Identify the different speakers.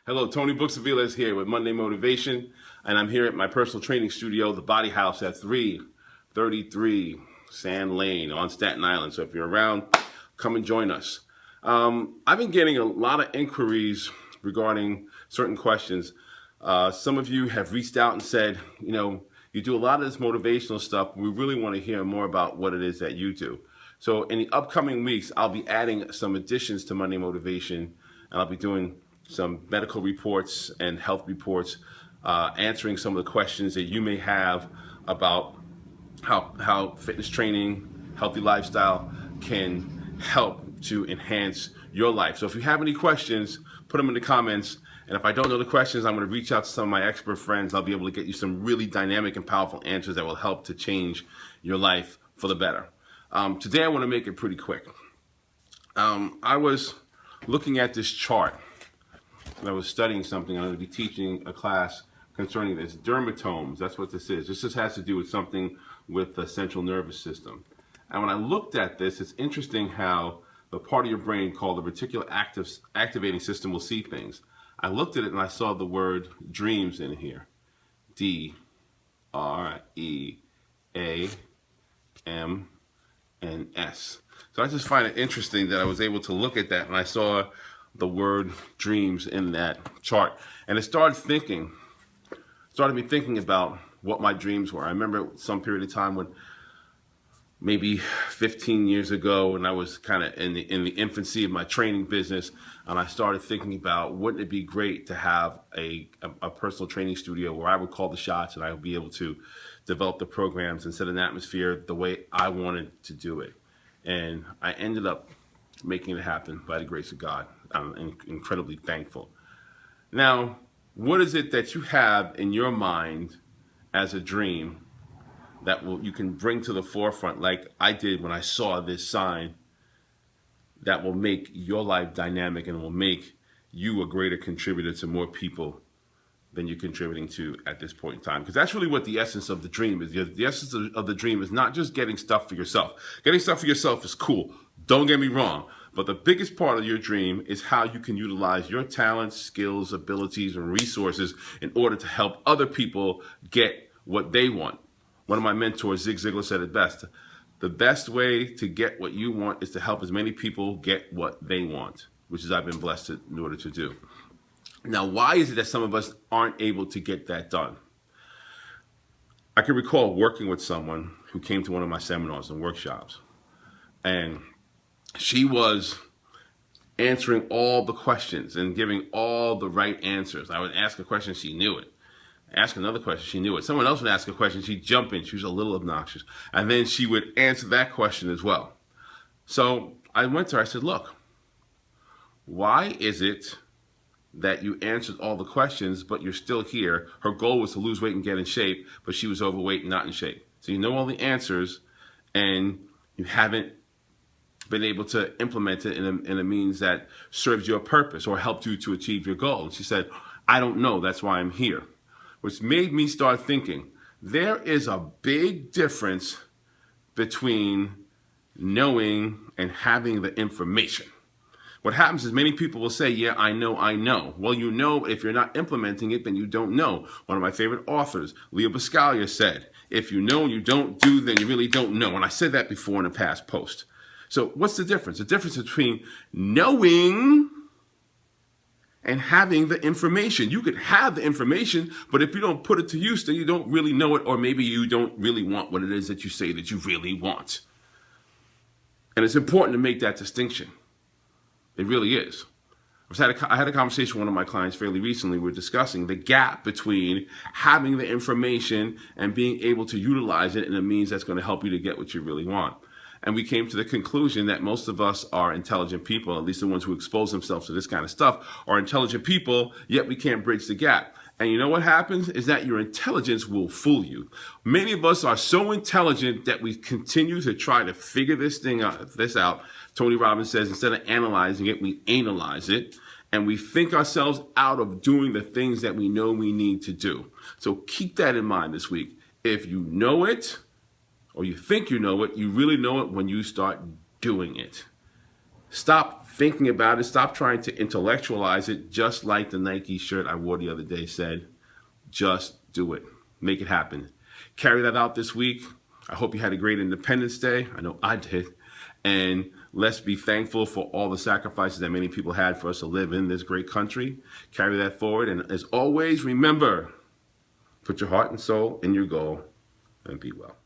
Speaker 1: Hello, Tony Buxavilas here with Monday Motivation, and I'm here at my personal training studio, The Body House at 333 Sand Lane on Staten Island. So if you're around, come and join us. I've been getting a lot of inquiries regarding certain questions. Some of you have reached out and said, you do a lot of this motivational stuff. We really want to hear more about what it is that you do. So in the upcoming weeks, I'll be adding some additions to Monday Motivation, and I'll be doing some medical reports and health reports, answering some of the questions that you may have about how fitness training, healthy lifestyle can help to enhance your life. So if you have any questions, put them in the comments. And if I don't know the questions, I'm going to reach out to some of my expert friends. I'll be able to get you some really dynamic and powerful answers that will help to change your life for the better. Today I want to make it pretty quick. I was looking at this chart. I was studying something. I'm going to be teaching a class concerning this. Dermatomes, that's what this is. This just has to do with something with the central nervous system. And when I looked at this, it's interesting how the part of your brain called the reticular activating system will see things. I looked at it and I saw the word dreams in here. D-R-E-A-M-N-S. So I just find it interesting that I was able to look at that and I saw the word dreams in that chart. And it started me thinking about what my dreams were. I remember some period of time when maybe 15 years ago, and I was kind of in the infancy of my training business, and I started thinking about, wouldn't it be great to have a personal training studio where I would call the shots and I would be able to develop the programs and set an atmosphere the way I wanted to do it. And I ended up making it happen by the grace of God. I'm incredibly thankful. Now, what is it that you have in your mind as a dream that you can bring to the forefront, like I did when I saw this sign, that will make your life dynamic and will make you a greater contributor to more people than you're contributing to at this point in time? Because that's really what the essence of the dream is. The essence of the dream is not just getting stuff for yourself. Getting stuff for yourself is cool. Don't get me wrong. But the biggest part of your dream is how you can utilize your talents, skills, abilities, and resources in order to help other people get what they want. One of my mentors, Zig Ziglar, said it best. The best way to get what you want is to help as many people get what they want, which is I've been blessed in order to do. Now, why is it that some of us aren't able to get that done? I can recall working with someone who came to one of my seminars and workshops, and she was answering all the questions and giving all the right answers. I would ask a question, she knew it. Ask another question, she knew it. Someone else would ask a question, she'd jump in. She was a little obnoxious. And then she would answer that question as well. So I went to her, I said, look, why is it that you answered all the questions, but you're still here? Her goal was to lose weight and get in shape, but she was overweight and not in shape. So you know all the answers, and you haven't been able to implement it in a means that serves your purpose or helped you to achieve your goal. And she said, I don't know, that's why I'm here. Which made me start thinking, there is a big difference between knowing and having the information. What happens is many people will say, yeah, I know, I know. Well, you know, if you're not implementing it, then you don't know. One of my favorite authors, Leo Buscaglia, said, if you know and you don't do, then you really don't know. And I said that before in a past post. So what's the difference? The difference between knowing and having the information. You could have the information, but if you don't put it to use, then you don't really know it, or maybe you don't really want what it is that you say that you really want. And it's important to make that distinction. It really is. I had a conversation with one of my clients fairly recently. We were discussing the gap between having the information and being able to utilize it in a means that's going to help you to get what you really want. And we came to the conclusion that most of us are intelligent people, at least the ones who expose themselves to this kind of stuff, are intelligent people, yet we can't bridge the gap. And you know what happens is that your intelligence will fool you. Many of us are so intelligent that we continue to try to figure this out. Tony Robbins says, instead of analyzing it, we analyze it. And we think ourselves out of doing the things that we know we need to do. So keep that in mind this week. If you know it, or you think you know it, you really know it when you start doing it. Stop thinking about it. Stop trying to intellectualize it, just like the Nike shirt I wore the other day said. Just do it. Make it happen. Carry that out this week. I hope you had a great Independence Day. I know I did. And let's be thankful for all the sacrifices that many people had for us to live in this great country. Carry that forward. And as always, remember, put your heart and soul in your goal and be well.